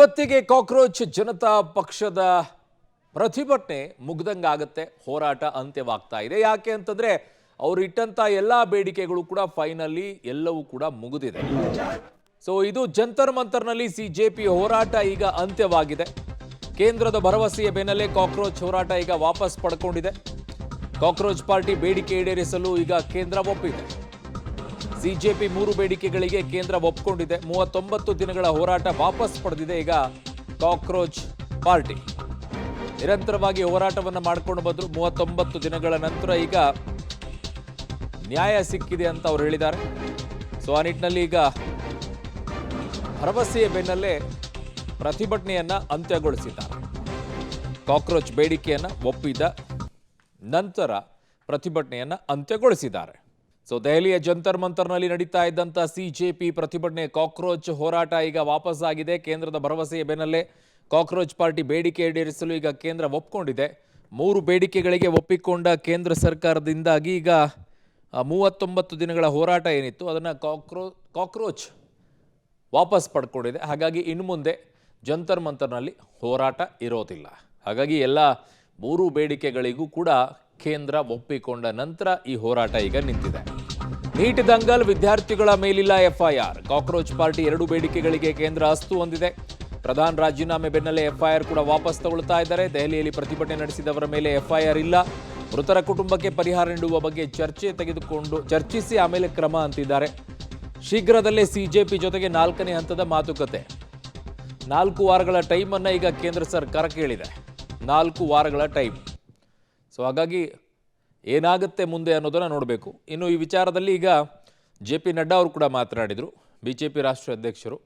ಇವತ್ತಿಗೆ ಕಾಕ್ರೋಚ್ ಜನತಾ ಪಕ್ಷದ ಪ್ರತಿಭಟನೆ ಮುಗ್ದಂಗಾಗುತ್ತೆ, ಹೋರಾಟ ಅಂತ್ಯವಾಗ್ತಾ ಇದೆ. ಯಾಕೆ ಅಂತಂದ್ರೆ ಅವರು ಇಟ್ಟಂತ ಎಲ್ಲಾ ಬೇಡಿಕೆಗಳು ಕೂಡ ಫೈನಲಿ ಎಲ್ಲವೂ ಕೂಡ ಮುಗಿದಿದೆ. ಸೊ ಇದು ಜಂತರ್ ಮಂತರ್ನಲ್ಲಿ ಸಿಜೆಪಿ ಹೋರಾಟ ಈಗ ಅಂತ್ಯವಾಗಿದೆ. ಕೇಂದ್ರದ ಭರವಸೆಯ ಬೆನ್ನಲ್ಲೇ ಕಾಕ್ರೋಚ್ ಹೋರಾಟ ಈಗ ವಾಪಸ್ ಪಡ್ಕೊಂಡಿದೆ. ಕಾಕ್ರೋಚ್ ಪಾರ್ಟಿ ಬೇಡಿಕೆ ಈಡೇರಿಸಲು ಈಗ ಕೇಂದ್ರ ಒಪ್ಪಿದೆ. ಸಿಜೆಪಿ 3 ಬೇಡಿಕೆಗಳಿಗೆ ಕೇಂದ್ರ ಒಪ್ಪಿಕೊಂಡಿದೆ. 39 ದಿನಗಳ ಹೋರಾಟ ವಾಪಸ್ ಪಡೆದಿದೆ ಈಗ ಕಾಕ್ರೋಚ್ ಪಾರ್ಟಿ. ನಿರಂತರವಾಗಿ ಹೋರಾಟವನ್ನು ಮಾಡಿಕೊಂಡು ಬಂದರು. 39 ದಿನಗಳ ನಂತರ ಈಗ ನ್ಯಾಯ ಸಿಕ್ಕಿದೆ ಅಂತ ಅವರು ಹೇಳಿದ್ದಾರೆ. ಸೊ ಆ ನಿಟ್ಟಿನಲ್ಲಿ ಈಗ ಭರವಸೆಯ ಬೆನ್ನಲ್ಲೇ ಪ್ರತಿಭಟನೆಯನ್ನ ಅಂತ್ಯಗೊಳಿಸಿದ್ದಾರೆ. ಕಾಕ್ರೋಚ್ ಬೇಡಿಕೆಯನ್ನ ಒಪ್ಪಿದ ನಂತರ ಪ್ರತಿಭಟನೆಯನ್ನ ಅಂತ್ಯಗೊಳಿಸಿದ್ದಾರೆ. ಸೊ ದೆಹಲಿಯ ಜಂತರ್ ಮಂತರ್ನಲ್ಲಿ ನಡೀತಾ ಇದ್ದಂಥ ಸಿಜೆಪಿ ಪ್ರತಿಭಟನೆ ಕಾಕ್ರೋಚ್ ಹೋರಾಟ ಈಗ ವಾಪಸ್ ಆಗಿದೆ. ಕೇಂದ್ರದ ಭರವಸೆಯ ಬೆನ್ನಲ್ಲೇ ಕಾಕ್ರೋಚ್ ಪಾರ್ಟಿ ಬೇಡಿಕೆ ಈಡೇರಿಸಲು ಈಗ ಕೇಂದ್ರ ಒಪ್ಪಿಕೊಂಡಿದೆ. 3 ಬೇಡಿಕೆಗಳಿಗೆ ಒಪ್ಪಿಕೊಂಡ ಕೇಂದ್ರ ಸರ್ಕಾರದಿಂದಾಗಿ ಈಗ 39 ದಿನಗಳ ಹೋರಾಟ ಏನಿತ್ತು ಅದನ್ನು ಕಾಕ್ರೋಚ್ ವಾಪಸ್ ಪಡ್ಕೊಂಡಿದೆ. ಹಾಗಾಗಿ ಇನ್ನು ಮುಂದೆ ಜಂತರ್ ಮಂತರ್ನಲ್ಲಿ ಹೋರಾಟ ಇರೋದಿಲ್ಲ. ಹಾಗಾಗಿ ಎಲ್ಲ 3 ಬೇಡಿಕೆಗಳಿಗೂ ಕೂಡ ಕೇಂದ್ರ ಒಪ್ಪಿಕೊಂಡ ನಂತರ ಈ ಹೋರಾಟ ಈಗ ನಿಂತಿದೆ. ನೀಟ್ ದಂಗಲ್ ವಿದ್ಯಾರ್ಥಿಗಳ ಮೇಲಿಲ್ಲ ಎಫ್ಐಆರ್. ಕಾಕ್ರೋಚ್ ಪಾರ್ಟಿ 2 ಬೇಡಿಕೆಗಳಿಗೆ ಕೇಂದ್ರ ಅಸ್ತು ಹೊಂದಿದೆ. ಪ್ರಧಾನ್ ರಾಜೀನಾಮೆ ಬೆನ್ನಲ್ಲೇ ಎಫ್ಐಆರ್ ಕೂಡ ವಾಪಸ್ ತಗೊಳ್ತಾ ಇದ್ದಾರೆ. ದೆಹಲಿಯಲ್ಲಿ ಪ್ರತಿಭಟನೆ ನಡೆಸಿದವರ ಮೇಲೆ ಎಫ್ಐಆರ್ ಇಲ್ಲ. ಮೃತರ ಕುಟುಂಬಕ್ಕೆ ಪರಿಹಾರ ನೀಡುವ ಬಗ್ಗೆ ಚರ್ಚಿಸಿ ಆಮೇಲೆ ಕ್ರಮ ಅಂತಿದ್ದಾರೆ. ಶೀಘ್ರದಲ್ಲೇ ಸಿಜೆಪಿ ಜೊತೆಗೆ 4ನೇ ಹಂತದ ಮಾತುಕತೆ. 4 ವಾರಗಳ ಟೈಮ್ ಅನ್ನ ಈಗ ಕೇಂದ್ರ ಸರ್ಕಾರ ಕೇಳಿದೆ. 4 ವಾರಗಳ ಟೈಮ್. ಸೊ ಹಾಗಾಗಿ ಏನಾಗುತ್ತೆ ಮುಂದೆ ಅನ್ನೋದನ್ನ ನೋಡಬೇಕು. ಇನ್ನು ಈ ವಿಚಾರದಲ್ಲಿ ಈಗ ಜೆ ಪಿ ನಡ್ಡಾ ಅವರು ಕೂಡ ಮಾತನಾಡಿದರು. ಬಿಜೆಪಿ ರಾಷ್ಟ್ರೀಯ ಅಧ್ಯಕ್ಷರು